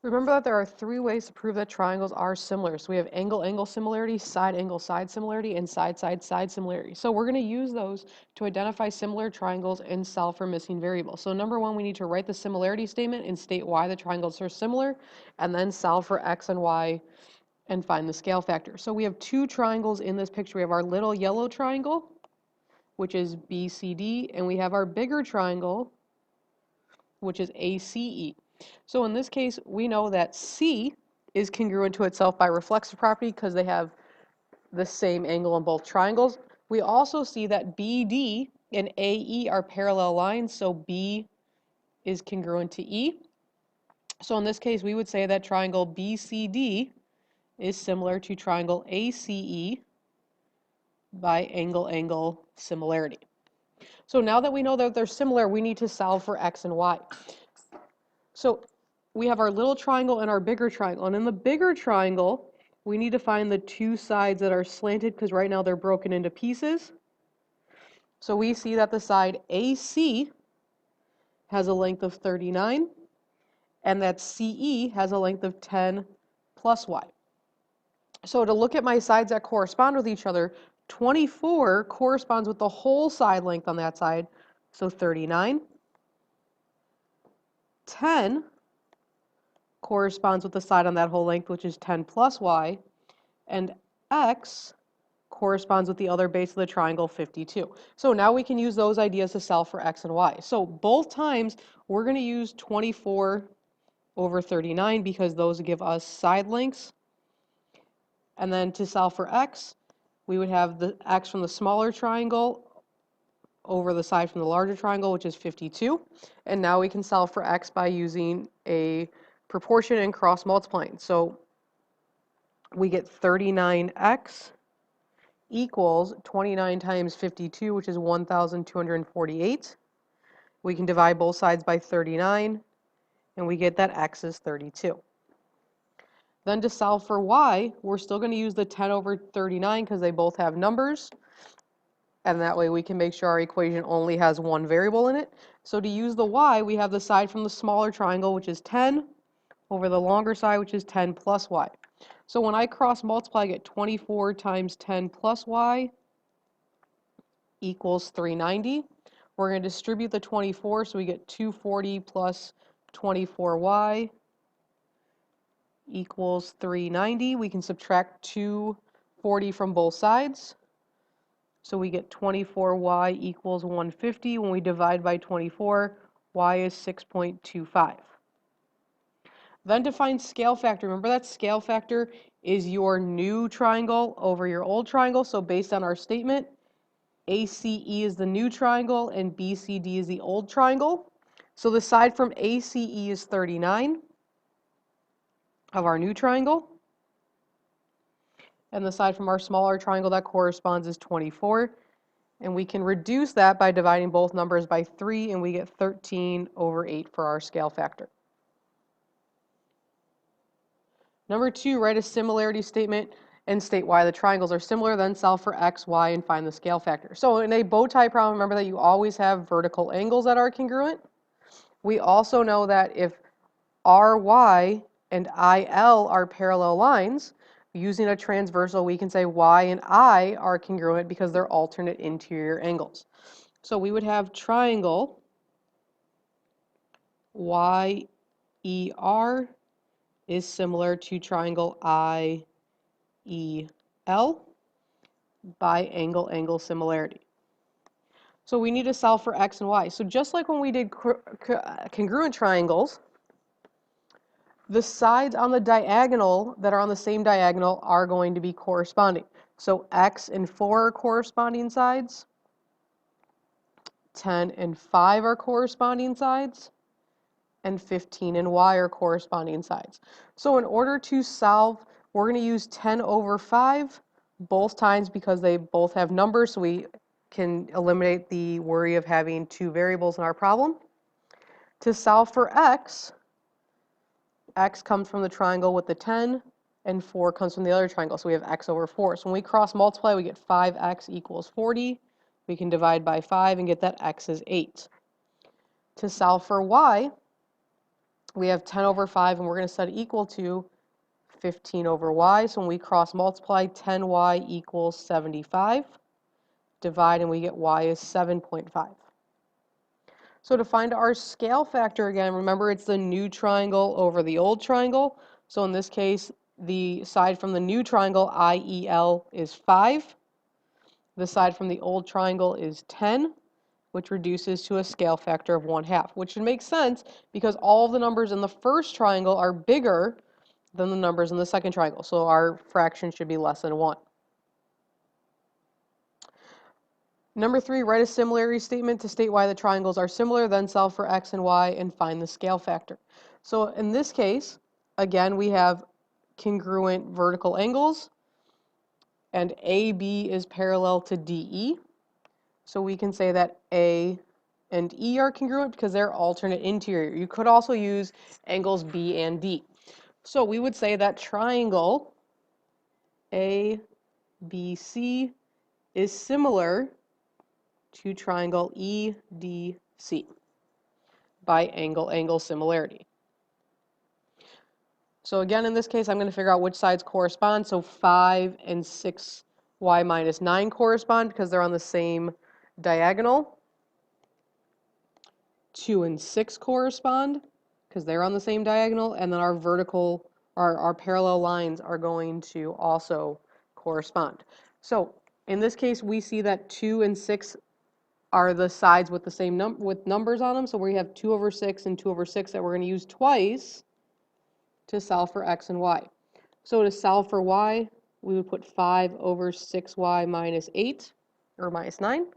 Remember that there are three ways to prove that triangles are similar. So we have angle-angle similarity, side-angle-side similarity, and side-side-side similarity. So we're going to use those to identify similar triangles and solve for missing variables. So number one, we need to write the similarity statement and state why the triangles are similar, and then solve for x and y and find the scale factor. So we have two triangles in this picture. We have our little yellow triangle, which is BCD, and we have our bigger triangle, which is ACE. So in this case, we know that C is congruent to itself by reflexive property because they have the same angle in both triangles. We also see that BD and AE are parallel lines, so B is congruent to E. So in this case, we would say that triangle BCD is similar to triangle ACE by angle-angle similarity. So now that we know that they're similar, we need to solve for x and y. So we have our little triangle and our bigger triangle. And in the bigger triangle, we need to find the two sides that are slanted because right now they're broken into pieces. So we see that the side AC has a length of 39 and that CE has a length of 10 plus y. So to look at my sides that correspond with each other, 24 corresponds with the whole side length on that side, so 39. 10 corresponds with the side on that whole length, which is 10 plus y, and x corresponds with the other base of the triangle, 52. So now we can use those ideas to solve for x and y. So both times we're going to use 24 over 39 because those give us side lengths. And then to solve for x, we would have the x from the smaller triangle over the side from the larger triangle, which is 52. And now we can solve for x by using a proportion and cross multiplying. So we get 39x equals 29 times 52, which is 1,248. We can divide both sides by 39, and we get that x is 32. Then to solve for y, we're still going to use the 10 over 39 because they both have numbers. And that way we can make sure our equation only has one variable in it. So to use the y, we have the side from the smaller triangle, which is 10, over the longer side, which is 10 plus y. So when I cross multiply, I get 24 times 10 plus y equals 390. We're going to distribute the 24, so we get 240 plus 24y equals 390. We can subtract 240 from both sides. So we get 24y equals 150. When we divide by 24, y is 6.25. Then to find scale factor, remember that scale factor is your new triangle over your old triangle. So based on our statement, ACE is the new triangle and BCD is the old triangle. So the side from ACE is 39 of our new triangle. And the side from our smaller triangle that corresponds is 24. And we can reduce that by dividing both numbers by 3, and we get 13 over 8 for our scale factor. Number 2, write a similarity statement and state why the triangles are similar, then solve for x, y, and find the scale factor. So in a bow tie problem, remember that you always have vertical angles that are congruent. We also know that if RY and IL are parallel lines, using a transversal, we can say y and I are congruent because they're alternate interior angles. So we would have triangle YER is similar to triangle IEL by angle-angle similarity. So we need to solve for x and y. So just like when we did congruent triangles, the sides on the diagonal that are on the same diagonal are going to be corresponding. So x and 4 are corresponding sides. 10 and 5 are corresponding sides. And 15 and y are corresponding sides. So in order to solve, we're going to use 10 over 5 both times because they both have numbers, so we can eliminate the worry of having two variables in our problem. To solve for x comes from the triangle with the 10, and 4 comes from the other triangle, so we have x over 4. So when we cross multiply, we get 5x equals 40. We can divide by 5 and get that x is 8. To solve for y, we have 10 over 5, and we're going to set it equal to 15 over y. So when we cross multiply, 10y equals 75. Divide, and we get y is 7.5. So to find our scale factor again, remember it's the new triangle over the old triangle. So in this case, the side from the new triangle, IEL, is 5. The side from the old triangle is 10, which reduces to a scale factor of 1/2, which should make sense because all of the numbers in the first triangle are bigger than the numbers in the second triangle. So our fraction should be less than 1. Number 3, write a similarity statement to state why the triangles are similar, then solve for x and y and find the scale factor. So in this case, again, we have congruent vertical angles, and AB is parallel to DE. So we can say that A and E are congruent because they're alternate interior. You could also use angles B and D. So we would say that triangle ABC is similar to triangle EDC by angle-angle similarity. So again, in this case, I'm going to figure out which sides correspond. So 5 and 6y minus 9 correspond because they're on the same diagonal. 2 and 6 correspond because they're on the same diagonal. And then our vertical, our parallel lines are going to also correspond. So in this case, we see that 2 and 6 are the sides with the same numbers on them. So we have 2 over 6 and 2 over 6 that we're going to use twice to solve for x and y. So to solve for y, we would put 5 over 6y minus 8, or minus 9. And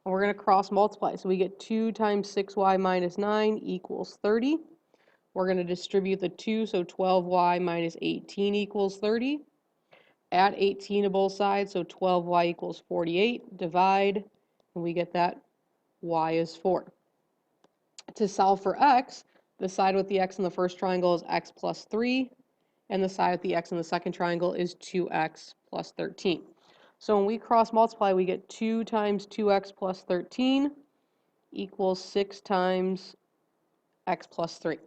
we're going to cross multiply. So we get 2 times 6y minus 9 equals 30. We're going to distribute the 2, so 12y minus 18 equals 30. Add 18 to both sides, so 12y equals 48. Divide, and we get that y is 4. To solve for x, the side with the x in the first triangle is x plus 3, and the side with the x in the second triangle is 2x plus 13. So when we cross multiply, we get 2 times 2x plus 13 equals 6 times x plus 3.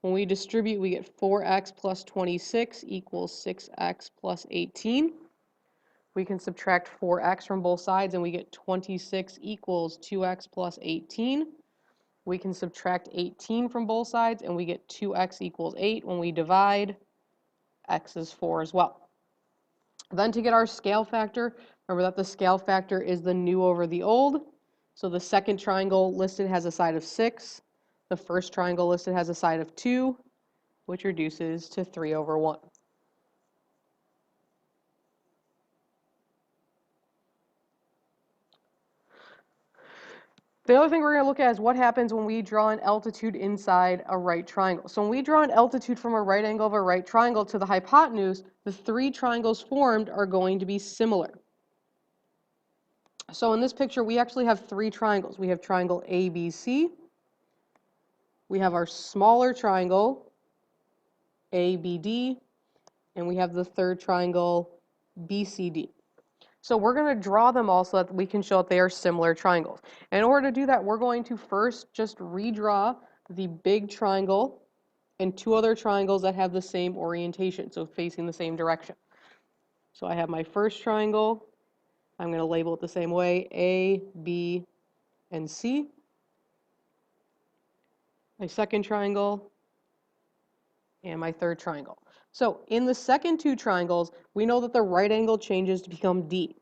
When we distribute, we get 4x plus 26 equals 6x plus 18. We can subtract 4x from both sides, and we get 26 equals 2x plus 18. We can subtract 18 from both sides, and we get 2x equals 8. When we divide, x is 4 as well. Then to get our scale factor, remember that the scale factor is the new over the old. So the second triangle listed has a side of 6. The first triangle listed has a side of 2, which reduces to 3 over 1. The other thing we're going to look at is what happens when we draw an altitude inside a right triangle. So when we draw an altitude from a right angle of a right triangle to the hypotenuse, the 3 triangles formed are going to be similar. So in this picture, we actually have 3 triangles. We have triangle ABC. We have our smaller triangle, ABD. And we have the third triangle, BCD. So we're going to draw them all so that we can show that they are similar triangles. And in order to do that, we're going to first just redraw the big triangle and 2 other triangles that have the same orientation, so facing the same direction. So I have my first triangle. I'm going to label it the same way, A, B, and C. My second triangle, and my third triangle. So in the second 2 triangles, we know that the right angle changes to become D.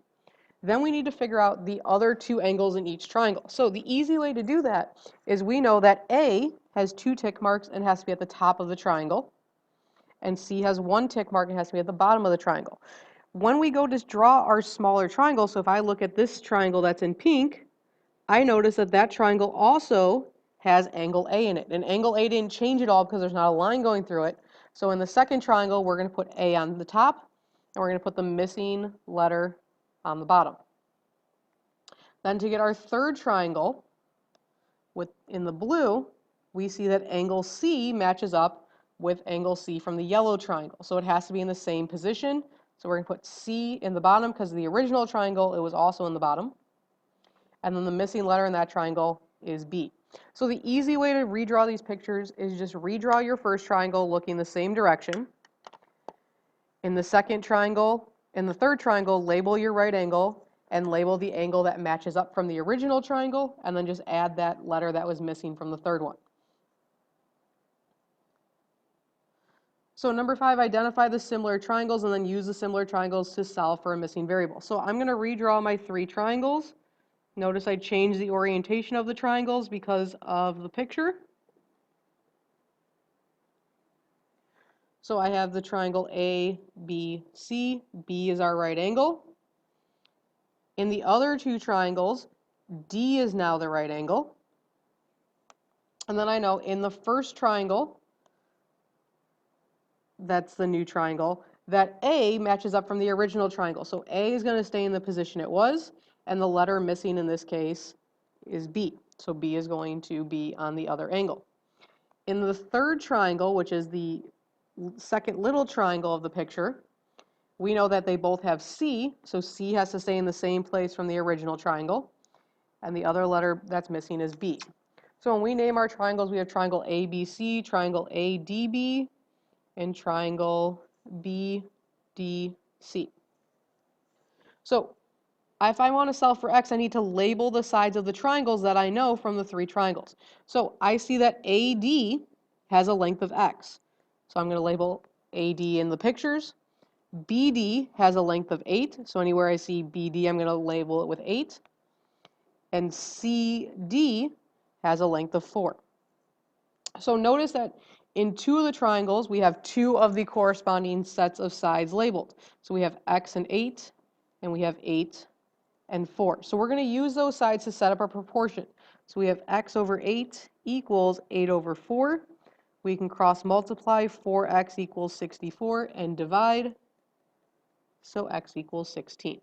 Then we need to figure out the other 2 angles in each triangle. So the easy way to do that is we know that A has 2 tick marks and has to be at the top of the triangle, and C has 1 tick mark and has to be at the bottom of the triangle. When we go to draw our smaller triangle, so if I look at this triangle that's in pink, I notice that that triangle also has angle A in it. And angle A didn't change at all because there's not a line going through it. So in the second triangle, we're going to put A on the top, and we're going to put the missing letter on the bottom. Then to get our third triangle, in the blue, we see that angle C matches up with angle C from the yellow triangle. So it has to be in the same position. So we're going to put C in the bottom because the original triangle, it was also in the bottom. And then the missing letter in that triangle is B. So the easy way to redraw these pictures is just redraw your first triangle looking the same direction. In the second triangle, in the third triangle, label your right angle and label the angle that matches up from the original triangle, and then just add that letter that was missing from the third one. So number 5, identify the similar triangles and then use the similar triangles to solve for a missing variable. So I'm going to redraw my 3 triangles. Notice I changed the orientation of the triangles because of the picture. So I have the triangle A, B, C. B is our right angle. In the other 2 triangles, D is now the right angle. And then I know in the first triangle, that's the new triangle, that A matches up from the original triangle. So A is going to stay in the position it was, and the letter missing in this case is B. So B is going to be on the other angle. In the third triangle, which is the second little triangle of the picture, we know that they both have C, so C has to stay in the same place from the original triangle, and the other letter that's missing is B. So when we name our triangles, we have triangle ABC, triangle ADB, and triangle BDC. So if I want to solve for x, I need to label the sides of the triangles that I know from the 3 triangles. So I see that AD has a length of x. So I'm going to label AD in the pictures. BD has a length of 8. So anywhere I see BD, I'm going to label it with 8. And CD has a length of 4. So notice that in 2 of the triangles, we have 2 of the corresponding sets of sides labeled. So we have x and 8, and we have 8 and 4. So we're going to use those sides to set up our proportion. So we have x over 8 equals 8 over 4. We can cross multiply 4x equals 64 and divide. So x equals 16.